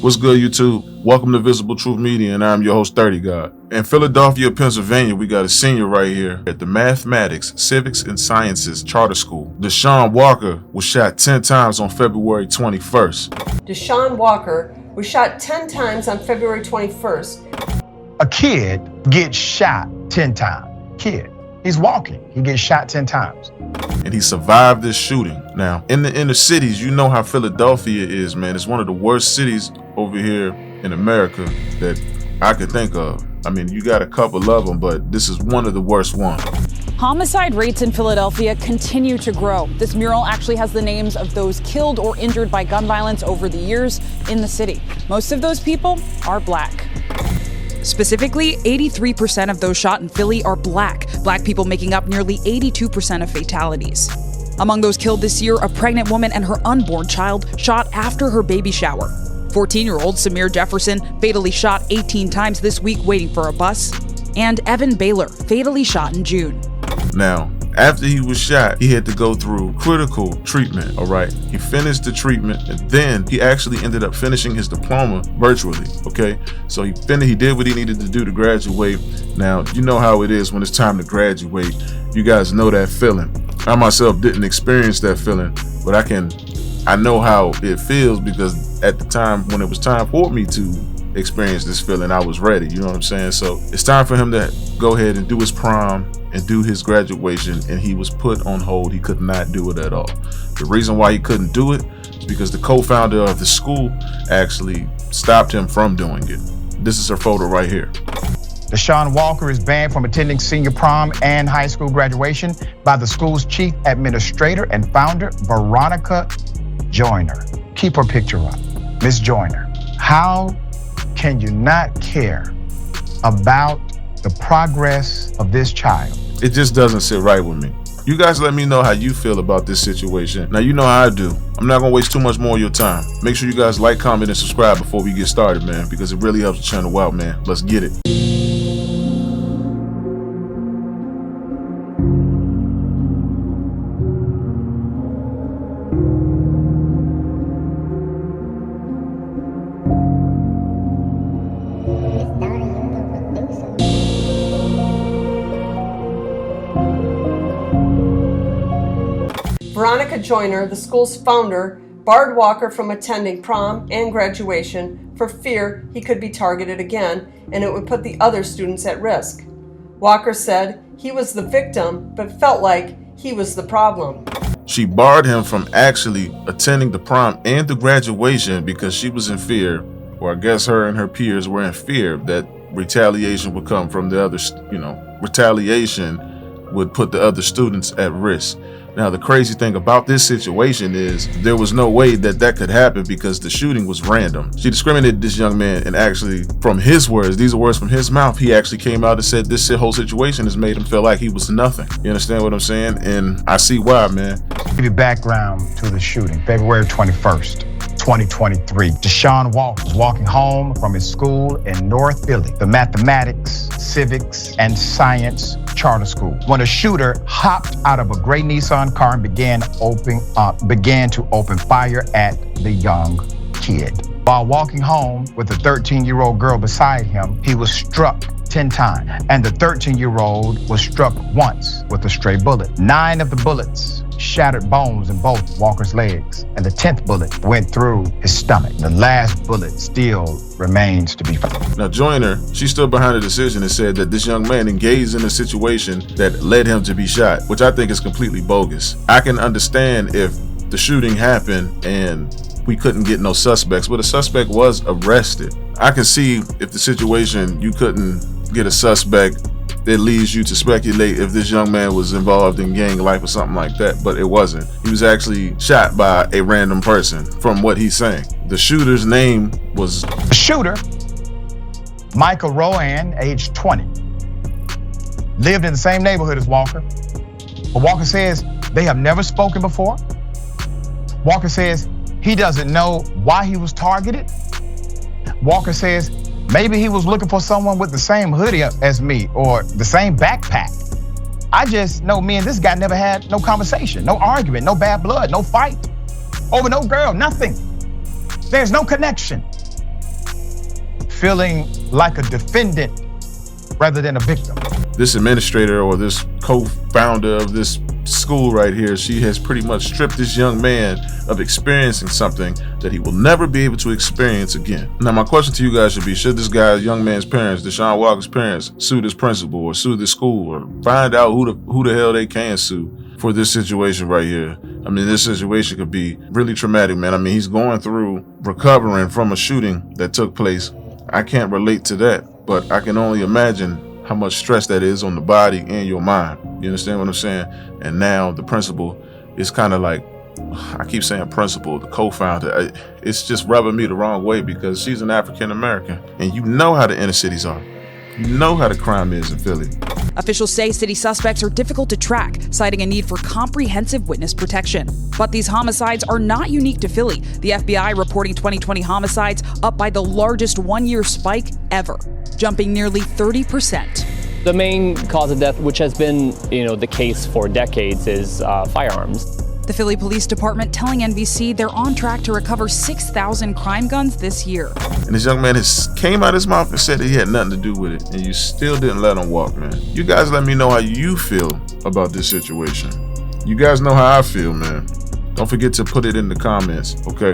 What's good, YouTube? Welcome to Visible Truth Media, and I'm your host, 30 God. In Philadelphia, Pennsylvania, we got a senior right here at the Mathematics, Civics, and Sciences Charter School. DeSean Walker was shot 10 times on February 21st. DeSean Walker was shot 10 times on February 21st. A kid gets shot 10 times. Kid. He's walking. He gets shot 10 times. And he survived this shooting. Now, in the inner cities, you know how Philadelphia is, man. It's one of the worst cities over here in America that I could think of. I mean, you got a couple of them, but this is one of the worst ones. Homicide rates in Philadelphia continue to grow. This mural actually has the names of those killed or injured by gun violence over the years in the city. Most of those people are Black. Specifically, 83% of those shot in Philly are Black people making up nearly 82% of fatalities. Among those killed this year, a pregnant woman and her unborn child shot after her baby shower. 14-year-old Samir Jefferson fatally shot 18 times this week waiting for a bus. And Evan Baylor fatally shot in June. Now, after he was shot, he had to go through critical treatment, all right? He finished the treatment, and then he actually ended up finishing his diploma virtually, okay? So he did what he needed to do to graduate. Now, you know how it is when it's time to graduate. You guys know that feeling. I myself didn't experience that feeling, but I know how it feels because at the time when it was time for me to experience this feeling, I was ready, you know what I'm saying? So it's time for him to go ahead and do his prom and do his graduation, and he was put on hold. He could not do it at all. The reason why he couldn't do it is because the co-founder of the school actually stopped him from doing it. This is her photo right here. DeSean Walker is banned from attending senior prom and high school graduation by the school's chief administrator and founder, Veronica Joyner. Keep her picture up. Miss Joyner, how can you not care about the progress of this child? It just doesn't sit right with me. You guys let me know how you feel about this situation. Now, you know how I do. I'm not gonna waste too much more of your time. Make sure you guys like, comment, and subscribe before we get started, man, because it really helps the channel out, man. Let's get it. Veronica Joyner, the school's founder, barred Walker from attending prom and graduation for fear he could be targeted again and it would put the other students at risk. Walker said he was the victim but felt like he was the problem. She barred him from actually attending the prom and the graduation because she was in fear, or I guess her and her peers were in fear that retaliation would come from the others, retaliation would put the other students at risk. Now, the crazy thing about this situation is there was no way that could happen because the shooting was random. She discriminated this young man, and actually, from his words, these are words from his mouth, he actually came out and said this whole situation has made him feel like he was nothing. You understand what I'm saying? And I see why, man. Give you background to the shooting. February 21st. 2023. DeSean Walker was walking home from his school in North Philly, the Mathematics, Civics, and Science Charter School, when a shooter hopped out of a gray Nissan car and began to open fire at the young kid. While walking home with a 13-year-old girl beside him, he was struck 10 times, and the 13-year-old was struck once with a stray bullet. 9 of the bullets shattered bones in both Walker's legs, and the 10th bullet went through his stomach. The last bullet still remains to be found. Now, Joyner, she stood behind the decision and said that this young man engaged in a situation that led him to be shot, which I think is completely bogus. I can understand if the shooting happened and we couldn't get no suspects, but a suspect was arrested. I can see if the situation you couldn't get a suspect, it leads you to speculate if this young man was involved in gang life or something like that, but it wasn't. He was actually shot by a random person, from what he's saying. The shooter's name was... The shooter, Michael Rowan, age 20, lived in the same neighborhood as Walker. But Walker says they have never spoken before. Walker says he doesn't know why he was targeted. Walker says maybe he was looking for someone with the same hoodie as me or the same backpack. I just know me and this guy never had no conversation, no argument, no bad blood, no fight over no girl, nothing. There's no connection. feeling like a defendant rather than a victim. This administrator or this co-founder of this school right here, she has pretty much stripped this young man of experiencing something that he will never be able to experience again. Now, my question to you guys should be, should this guy's young man's parents, DeSean Walker's parents, sue this principal or sue the school or find out who the hell they can sue for this situation right here? I mean, this situation could be really traumatic, man. I mean, he's going through recovering from a shooting that took place. I can't relate to that, but I can only imagine how much stress that is on the body and your mind. You understand what I'm saying? And now the principal is kind of like, I keep saying principal, the co-founder. It's just rubbing me the wrong way because she's an African American, and you know how the inner cities are. You know how the crime is in Philly. Officials say city suspects are difficult to track, citing a need for comprehensive witness protection. But these homicides are not unique to Philly. The FBI reporting 2020 homicides up by the largest one-year spike ever, jumping nearly 30%. The main cause of death, which has been, the case for decades, is firearms. The Philly Police Department telling NBC they're on track to recover 6,000 crime guns this year. And this young man came out his mouth and said that he had nothing to do with it, and you still didn't let him walk, man. You guys let me know how you feel about this situation. You guys know how I feel, man. Don't forget to put it in the comments, okay?